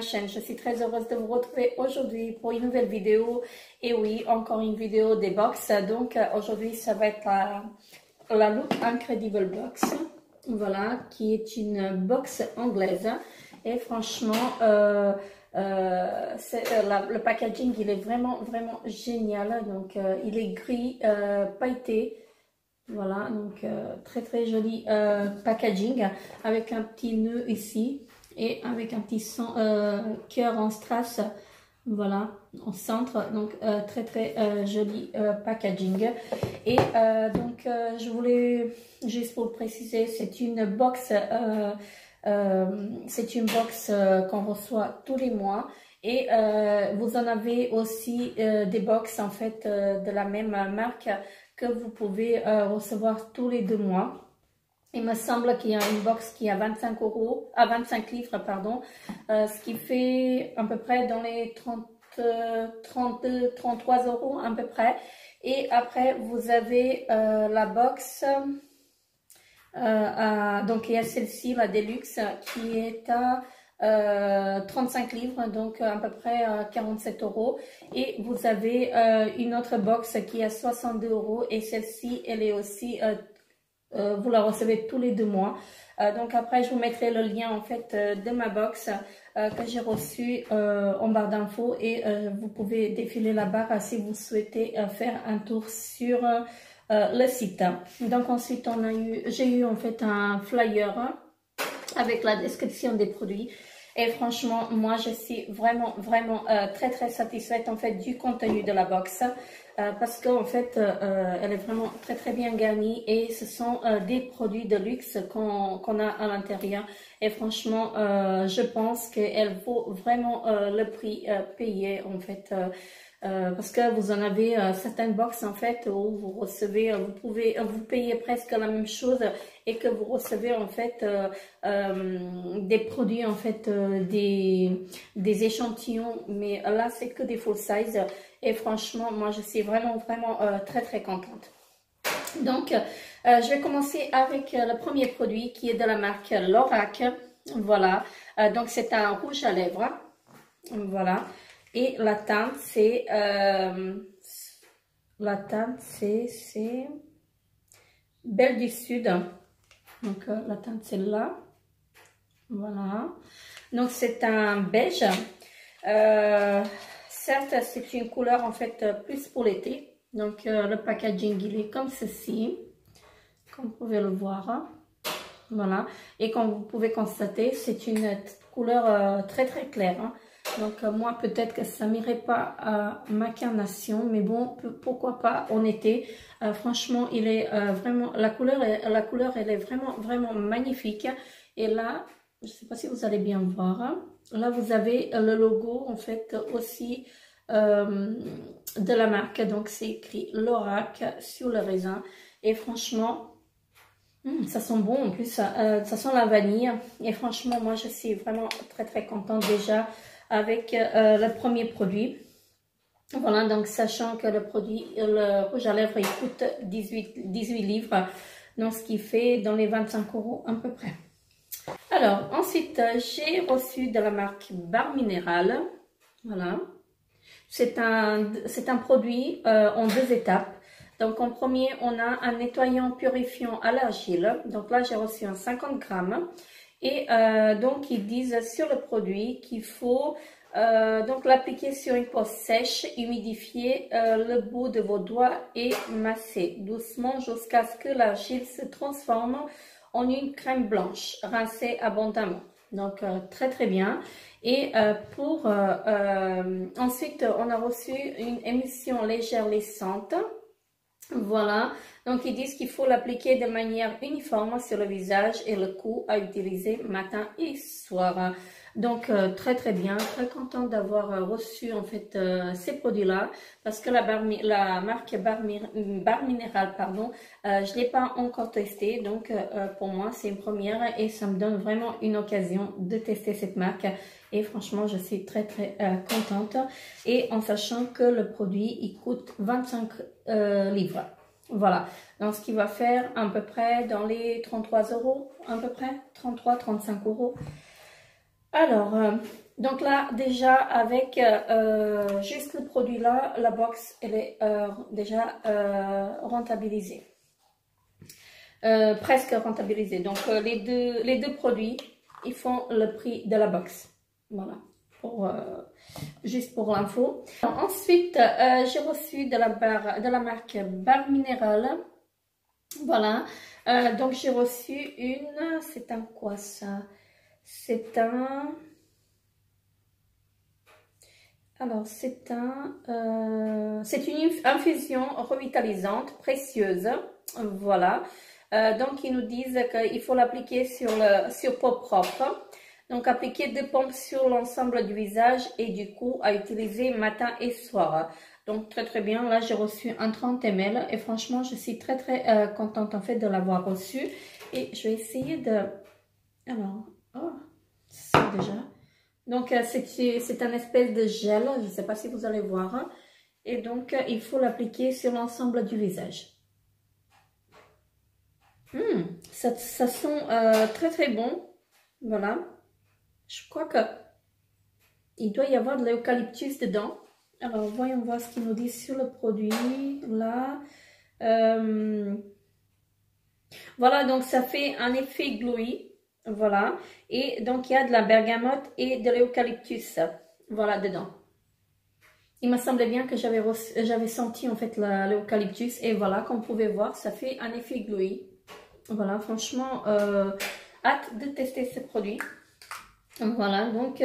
ma chaîne. Je suis très heureuse de vous retrouver aujourd'hui pour une nouvelle vidéo. Et oui, encore une vidéo des box. Donc aujourd'hui, ça va être la Look Incredible Box. Voilà, qui est une box anglaise. Et franchement, le packaging, il est vraiment génial. Donc il est gris, pailleté. Voilà, donc très joli packaging avec un petit nœud ici et avec un petit cœur en strass, voilà, en centre. Donc très joli packaging. Et donc je voulais juste pour le préciser, c'est une box qu'on reçoit tous les mois. Et vous en avez aussi des box en fait de la même marque que vous pouvez recevoir tous les 2 mois. Il me semble qu'il y a une box qui a 25 livres, pardon, ce qui fait à peu près dans les 32, 33 € à peu près. Et après, vous avez la box, donc il y a celle-ci, la Deluxe, qui est à 35 livres, donc à peu près 47 €. Et vous avez une autre box qui est à 62 € et celle-ci, elle est aussi, vous la recevez tous les 2 mois. Donc après, je vous mettrai le lien en fait de ma box que j'ai reçue en barre d'infos et vous pouvez défiler la barre si vous souhaitez faire un tour sur le site. Donc ensuite, j'ai eu en fait un flyer avec la description des produits. Et franchement, moi, je suis vraiment très satisfaite en fait du contenu de la box parce qu'en fait, elle est vraiment très bien garnie et ce sont des produits de luxe qu'on a à l'intérieur. Et franchement, je pense qu'elle vaut vraiment le prix payé en fait. Parce que vous en avez certaines box en fait où vous recevez, vous payez presque la même chose et que vous recevez en fait des produits en fait des échantillons, mais là c'est que des full size et franchement moi je suis vraiment très contente. Donc je vais commencer avec le premier produit qui est de la marque Lorac. Voilà, donc c'est un rouge à lèvres, voilà. Et la teinte, c'est Belle du Sud. Donc, la teinte, c'est là. Voilà. Donc, c'est un beige. Certes, c'est une couleur, en fait, plus pour l'été. Donc, le packaging, il est comme ceci. Comme vous pouvez le voir. Voilà. Et comme vous pouvez constater, c'est une couleur très claire. Hein. Donc moi peut-être que ça m'irait pas à ma carnation, mais bon pourquoi pas en été. Franchement il est vraiment la couleur elle est vraiment magnifique. Et là je sais pas si vous allez bien voir, hein. Là vous avez le logo en fait aussi de la marque, donc c'est écrit Lorac sur le raisin et franchement ça sent bon, en plus ça sent la vanille et franchement moi je suis vraiment très contente déjà avec le premier produit. Voilà, donc sachant que le rouge à lèvres il coûte 18 livres, donc ce qui fait dans les 25 € à peu près. Alors ensuite j'ai reçu de la marque Barre Minéral. Voilà, c'est un produit en 2 étapes. Donc en premier, on a un nettoyant purifiant à l'argile. Donc là, j'ai reçu un 50 grammes. Et donc, ils disent sur le produit qu'il faut donc l'appliquer sur une peau sèche, humidifier le bout de vos doigts et masser doucement jusqu'à ce que l'argile se transforme en une crème blanche, rincée abondamment. Donc très bien. Et ensuite, on a reçu une émulsion légère lissante. Voilà, donc ils disent qu'il faut l'appliquer de manière uniforme sur le visage et le cou à utiliser matin et soir. Donc très bien, très contente d'avoir reçu en fait ces produits-là parce que la marque Barre Minéral, pardon, je l'ai pas encore testé, donc pour moi c'est une première et ça me donne vraiment une occasion de tester cette marque. Et franchement, je suis très contente. Et en sachant que le produit, il coûte 25 livres. Voilà. Donc, ce qui va faire à peu près dans les 33 €, à peu près, 33, 35 €. Alors, donc là, déjà, avec juste le produit là, la box, elle est déjà rentabilisée. Presque rentabilisée. Donc, les deux produits, ils font le prix de la box. Voilà, juste pour l'info. Ensuite, j'ai reçu de la marque Barre Minéral. Voilà, donc j'ai reçu une, c'est un quoi ça? C'est un... Alors, c'est une infusion revitalisante, précieuse. Voilà. Donc, ils nous disent qu'il faut l'appliquer sur peau propre. Donc, appliquer 2 pompes sur l'ensemble du visage et du cou à utiliser matin et soir. Donc, très très bien. Là, j'ai reçu un 30 ml et franchement, je suis très très contente en fait de l'avoir reçu. Et je vais essayer de... Alors, oh, c'est déjà... Donc, c'est un espèce de gel, je ne sais pas si vous allez voir. Hein. Et donc, il faut l'appliquer sur l'ensemble du visage. Ça sent très très bon. Voilà. Je crois que il doit y avoir de l'eucalyptus dedans. Alors, voyons voir ce qu'ils nous disent sur le produit. Là. Voilà, donc ça fait un effet glowy. Voilà, et donc il y a de la bergamote et de l'eucalyptus, voilà, dedans. Il me semblait bien que j'avais senti en fait l'eucalyptus et voilà, comme vous pouvez voir, ça fait un effet glowy. Voilà, franchement, hâte de tester ce produit. Voilà, donc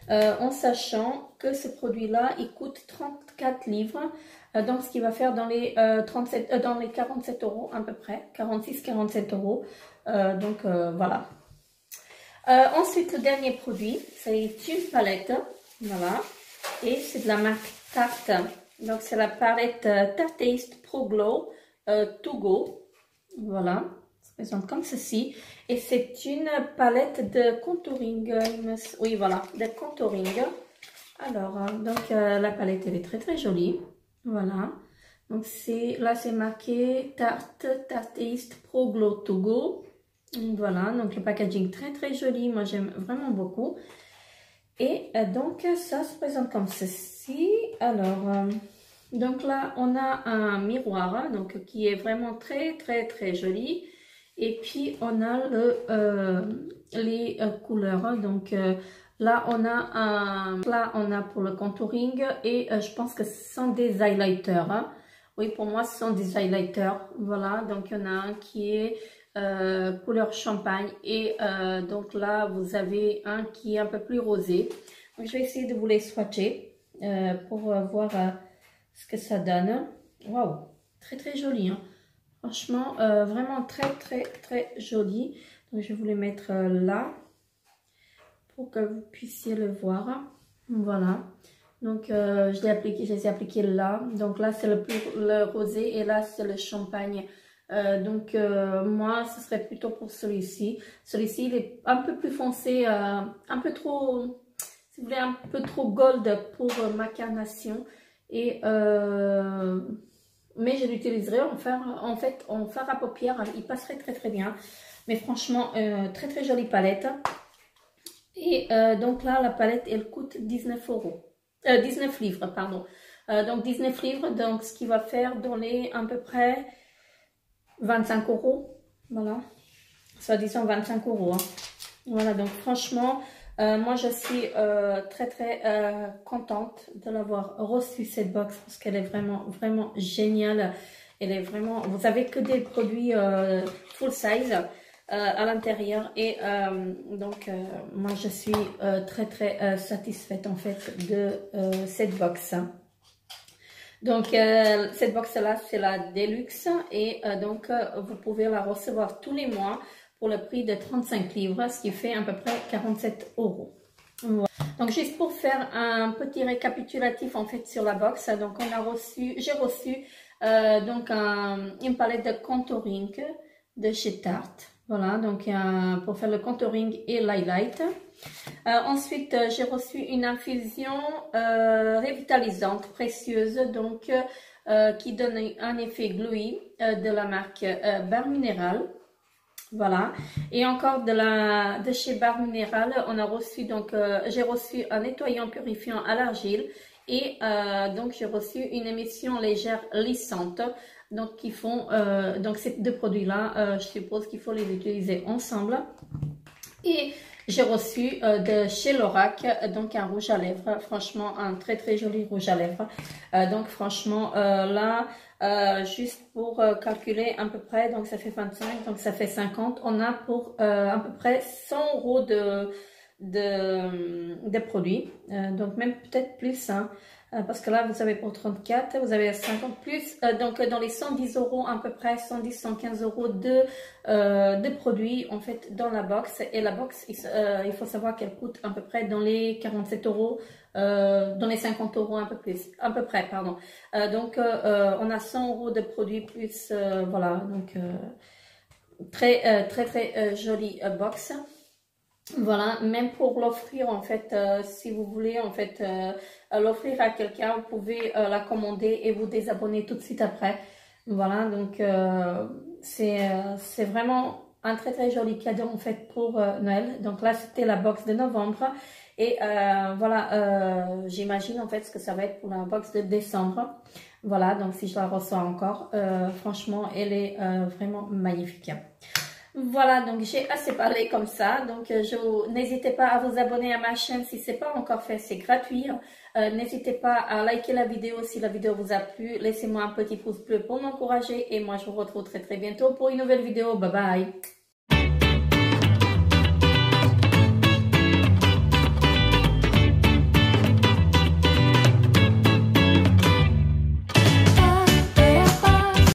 en sachant que ce produit-là, il coûte 34 livres. Donc, ce qui va faire dans les 47 euros à peu près, 46-47 euros. Donc, voilà. Ensuite, le dernier produit, c'est une palette, voilà, et c'est de la marque Tarte. Donc, c'est la palette Tarte Pro Glow To Go, voilà, ça se présente comme ceci. Et c'est une palette de contouring, oui, voilà, de contouring. Alors, donc, la palette, elle est très, très jolie, voilà. Donc, là, c'est marqué Tarte Pro Glow To Go. Voilà, donc le packaging très très joli, moi j'aime vraiment beaucoup. Et donc ça se présente comme ceci. Alors, donc là on a un miroir donc, qui est vraiment très très très joli. Et puis on a les couleurs. Donc là on a pour le contouring et je pense que ce sont des highlighters. Hein. Oui, pour moi ce sont des highlighters. Voilà, donc il y en a un qui est couleur champagne et donc là vous avez un qui est un peu plus rosé. Donc je vais essayer de vous les swatcher pour voir ce que ça donne. Waouh, très très joli, hein. Franchement vraiment très très très joli. Donc je vais vous les mettre là pour que vous puissiez le voir. Voilà, donc je les ai appliqués là. Donc là c'est le rosé et là c'est le champagne. Donc moi ce serait plutôt pour celui-ci. Celui-ci il est un peu plus foncé, un peu trop, si vous voulez, un peu trop gold pour ma carnation. Et mais je l'utiliserai en fait en fard à paupières, il passerait très très bien. Mais franchement très très jolie palette. Et donc là la palette elle coûte 19 euros. 19 livres pardon. Donc 19 livres, donc ce qui va faire donner à peu près 25 euros, voilà, soit disant 25 euros. Hein. Voilà, donc franchement, moi je suis très très contente de l'avoir reçu cette box parce qu'elle est vraiment vraiment géniale. Elle est vraiment, vous avez que des produits full size à l'intérieur et donc moi je suis très très satisfaite en fait de cette box. Donc, cette box-là, c'est la Deluxe et donc, vous pouvez la recevoir tous les mois pour le prix de 35 livres, ce qui fait à peu près 47 euros. Voilà. Donc, juste pour faire un petit récapitulatif en fait sur la box, donc j'ai reçu donc une palette de contouring de chez Tarte. Voilà, donc pour faire le contouring et l'highlight. Ensuite, j'ai reçu une infusion revitalisante, précieuse, donc qui donne un effet glowy de la marque Barre Minéral. Voilà. Et encore de chez Barre Minéral, on a reçu, donc j'ai reçu un nettoyant purifiant à l'argile et donc j'ai reçu une émission légère lissante. Donc qui font, donc ces deux produits-là, je suppose qu'il faut les utiliser ensemble. Et j'ai reçu de chez Lorac, donc un rouge à lèvres, franchement un très très joli rouge à lèvres. Donc franchement là, juste pour calculer à peu près, donc ça fait 25, donc ça fait 50, on a pour à peu près 100 € de produits, donc même peut-être plus, hein. Parce que là vous avez pour 34, vous avez 50 plus, donc dans les 110 € à peu près, 110-115 € de produits en fait dans la box. Et la box, il faut savoir qu'elle coûte à peu près dans les 47 €, dans les 50 € un peu plus, à peu près, pardon. Donc on a 100 € de produits plus, voilà, donc très jolie box. Voilà, même pour l'offrir en fait, si vous voulez en fait l'offrir à quelqu'un, vous pouvez la commander et vous désabonner tout de suite après. Voilà, donc c'est vraiment un très joli cadeau en fait pour Noël. Donc là c'était la box de novembre et voilà, j'imagine en fait ce que ça va être pour la box de décembre. Voilà, donc si je la reçois encore, franchement elle est vraiment magnifique. Voilà, donc j'ai assez parlé comme ça, donc n'hésitez pas à vous abonner à ma chaîne si ce n'est pas encore fait, c'est gratuit. N'hésitez pas à liker la vidéo si la vidéo vous a plu, laissez-moi un petit pouce bleu pour m'encourager et moi je vous retrouve très bientôt pour une nouvelle vidéo, bye bye.